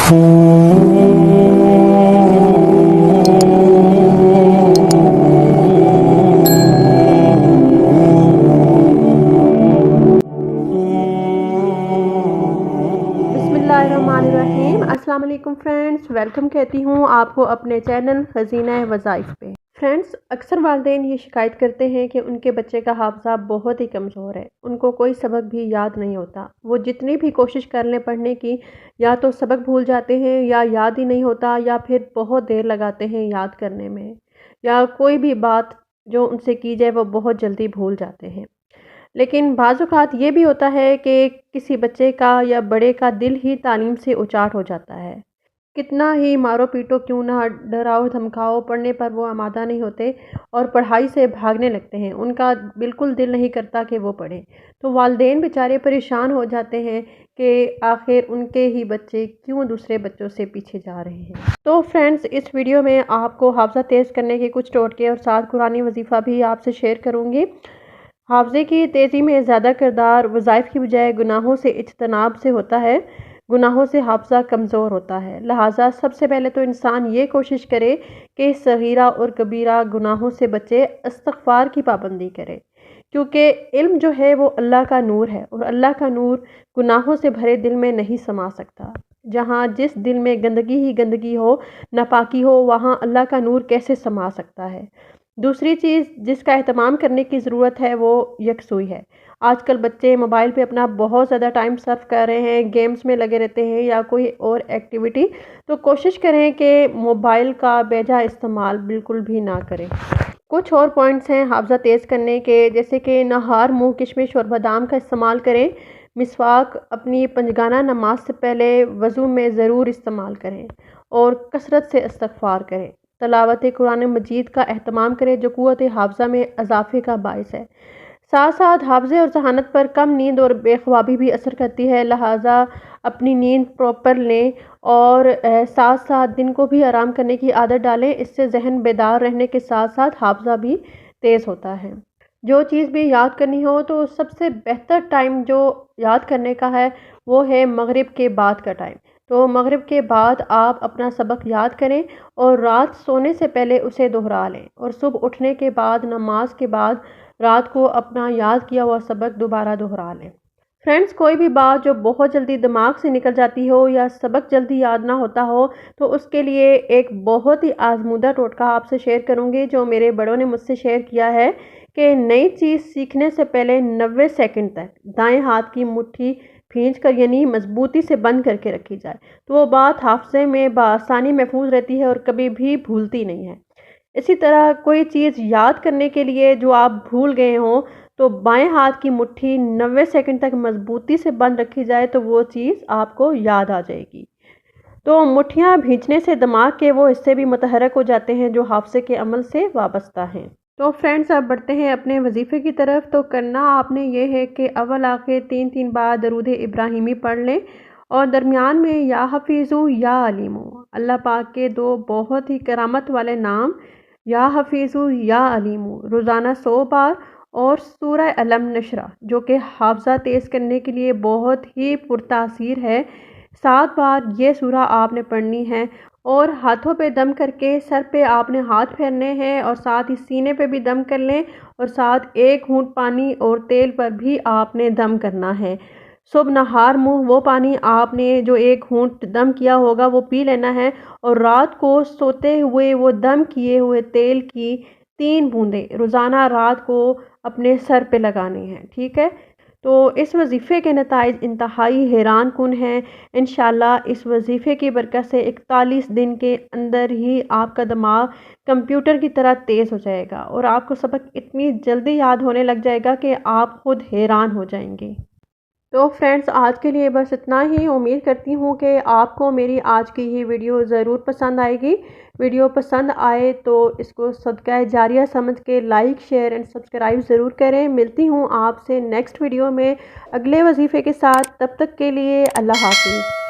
बिस्मिल्लाहिर्रहमानिर्रहीम। अस्सलाम वालेकुम फ्रेंड्स, वेलकम कहती हूँ आपको अपने चैनल खजीना वज़ाइफ पे। फ्रेंड्स, अक्सर वालिदैन ये शिकायत करते हैं कि उनके बच्चे का हाफ़ज़ा बहुत ही कमज़ोर है, उनको कोई सबक भी याद नहीं होता। वो जितनी भी कोशिश कर लें पढ़ने की, या तो सबक भूल जाते हैं या याद ही नहीं होता, या फिर बहुत देर लगाते हैं याद करने में, या कोई भी बात जो उनसे की जाए वो बहुत जल्दी भूल जाते हैं। लेकिन बाज़ औक़ात ये भी होता है कि किसी बच्चे का या बड़े का दिल ही तालीम से उचाट हो जाता है। कितना ही मारो पीटो क्यों ना, डराओ धमकाओ, पढ़ने पर वो आमादा नहीं होते और पढ़ाई से भागने लगते हैं। उनका बिल्कुल दिल नहीं करता कि वो पढ़ें। तो वालिदैन बेचारे परेशान हो जाते हैं कि आखिर उनके ही बच्चे क्यों दूसरे बच्चों से पीछे जा रहे हैं। तो फ्रेंड्स, इस वीडियो में आपको हाफ़ज़ा तेज़ करने के कुछ टोटके और साथ कुरानी वजीफ़ा भी आपसे शेयर करूँगी। हाफ़ज़े की तेज़ी में ज़्यादा किरदार वज़ाइफ़ की बजाय गुनाहों से इज्तनाब से होता है। गुनाहों से हाफ़ज़ा कमज़ोर होता है, लिहाजा सबसे पहले तो इंसान ये कोशिश करे कि सगीरा और कबीरा गुनाहों से बचे, इस्तिग़फ़ार की पाबंदी करे, क्योंकि इल्म जो है वो अल्लाह का नूर है और अल्लाह का नूर गुनाहों से भरे दिल में नहीं समा सकता। जहाँ जिस दिल में गंदगी ही गंदगी हो, नापाकी हो, वहाँ अल्लाह का नूर कैसे समा सकता है। दूसरी चीज़ जिसका एहतमाम करने की ज़रूरत है वो यकसुई है। आजकल बच्चे मोबाइल पे अपना बहुत ज़्यादा टाइम सर्फ कर रहे हैं, गेम्स में लगे रहते हैं या कोई और एक्टिविटी। तो कोशिश करें कि मोबाइल का बेजा इस्तेमाल बिल्कुल भी ना करें। कुछ और पॉइंट्स हैं हाफ़ज़ा तेज़ करने के, जैसे कि नहार, मुँह, किशमिश और बादाम का इस्तेमाल करें। मिसवाक अपनी पंजगाना नमाज से पहले वज़ू में ज़रूर इस्तेमाल करें और कसरत से इस्तिग़फ़ार करें। तलावत कुरान मजीद का एहतमाम करें जो क़ुव्वत हाफ़ज़ा में इज़ाफ़े का बाइस है। साथ साथ हाफ़ज़े और ज़हानत पर कम नींद और बेख्वाबी भी असर करती है, लिहाजा अपनी नींद प्रॉपर लें और साथ साथ दिन को भी आराम करने की आदत डालें। इससे ज़हन बेदार रहने के साथ साथ हाफ़ज़ा भी तेज़ होता है। जो चीज़ भी याद करनी हो तो सबसे बेहतर टाइम जो याद करने का है वो है मगरिब के बाद का टाइम। तो मगरिब के बाद आप अपना सबक याद करें और रात सोने से पहले उसे दोहरा लें और सुबह उठने के बाद नमाज के बाद रात को अपना याद किया हुआ सबक दोबारा दोहरा लें। फ्रेंड्स, कोई भी बात जो बहुत जल्दी दिमाग से निकल जाती हो या सबक जल्दी याद ना होता हो तो उसके लिए एक बहुत ही आजमूदा टोटका आपसे शेयर करूंगी जो मेरे बड़ों ने मुझसे शेयर किया है कि नई चीज़ सीखने से पहले 90 सेकंड तक दाएं हाथ की मुट्ठी खींच कर यानी मजबूती से बंद करके रखी जाए, तो वो बात हाफ़ज़े में बआसानी महफूज रहती है और कभी भी भूलती नहीं है। इसी तरह कोई चीज़ याद करने के लिए जो आप भूल गए हों तो बाएं हाथ की मुट्ठी 90 सेकंड तक मजबूती से बंद रखी जाए तो वो चीज़ आपको याद आ जाएगी। तो मुट्ठियाँ भींचने से दिमाग के वो हिस्से भी मुतहरक हो जाते हैं जो हाफ़ज़े के अमल से वाबस्ता हैं। तो फ्रेंड्स, अब बढ़ते हैं अपने वजीफ़े की तरफ। तो करना आपने ये है कि अव्वल आखिर 3-3 बार दरूद इब्राहिमी पढ़ लें और दरमियान में या हफीज़ु या अलीमु, अल्लाह पाक के दो बहुत ही करामत वाले नाम या हफीज़ु या अलीमु रोज़ाना 100 बार और सूरह अलम नशरा जो कि हाफ़ज़ा तेज़ करने के लिए बहुत ही पुरतासीर है, 7 बार ये सूरा आपने पढ़नी है। और हाथों पे दम करके सर पे आपने हाथ फेरने हैं और साथ ही सीने पे भी दम कर लें और साथ एक घूंट पानी और तेल पर भी आपने दम करना है। सुबह नहार मुँह वो पानी आपने जो एक घूंट दम किया होगा वो पी लेना है और रात को सोते हुए वो दम किए हुए तेल की 3 बूंदें रोज़ाना रात को अपने सर पे लगानी हैं, ठीक है। तो इस वजीफ़े के नताइज इंतहाई हैरान कुन हैं। इंशाअल्लाह इस वजीफ़े की बरकत से 41 दिन के अंदर ही आपका दिमाग कंप्यूटर की तरह तेज़ हो जाएगा और आपको सबक इतनी जल्दी याद होने लग जाएगा कि आप खुद हैरान हो जाएंगे। तो फ्रेंड्स, आज के लिए बस इतना ही। उम्मीद करती हूँ कि आपको मेरी आज की ये वीडियो ज़रूर पसंद आएगी। वीडियो पसंद आए तो इसको सदका जारिया समझ के लाइक, शेयर एंड सब्सक्राइब ज़रूर करें। मिलती हूँ आपसे नेक्स्ट वीडियो में अगले वजीफ़े के साथ। तब तक के लिए अल्लाह हाफ़िज़।